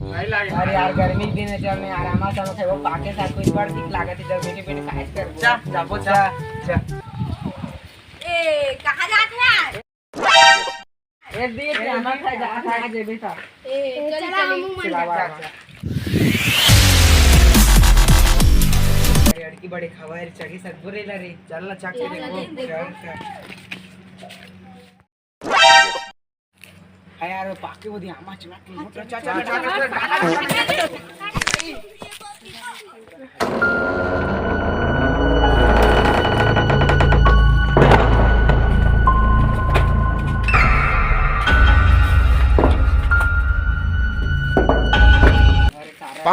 नहीं लागे। अरे यार गर्मी के दिन है, चल मैं आराम से हम खाइबो पाके साथ कुछ बार ठीक लागत है, जब बेटे बेटे काहे कर जा जाबो जा जा। ए कहाँ जात है? ए देख हम खा जा खा जे बेटा। ए चला हम मन जा जा। अरे अड़की बड़े खबर चढ़ी सब बुरे ला रे, चल ना चख के देखो। हाय यार पाके वो दी आमा चला के मोटर चाचा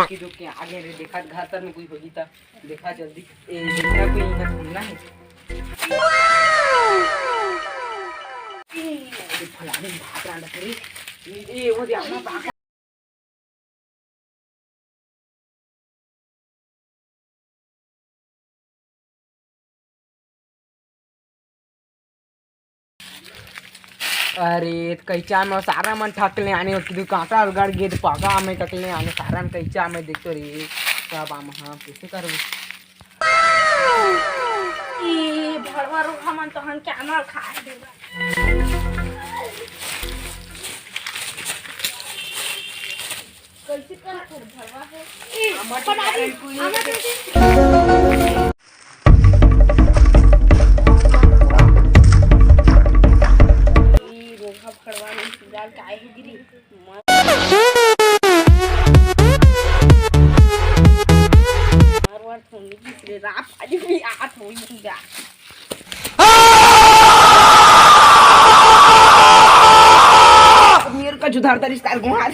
की दुख के आगे रे देखा घर तर में कोई होगी था, देखा जल्दी ए देखा कोई इधर घूमना है। ये फलाने भाग रहा है ये वो दे आना पाक। अरे कैचा में सारा मन ठकले आने की कांटा उगाड़ गेट पाका में टकले आने सारा में कैचा में देखतो रे सब आम हां कैसे करू ई भड़वा रो हमन तो हम क्या मार खा देबा। कैसे कर भड़वा है ई रोगा भड़वा ने पूरा काहे गिरी मारवार थोड़ी की रात आज भी आत होई पूरा मेरे का जुधारता रिश्ता को हाथ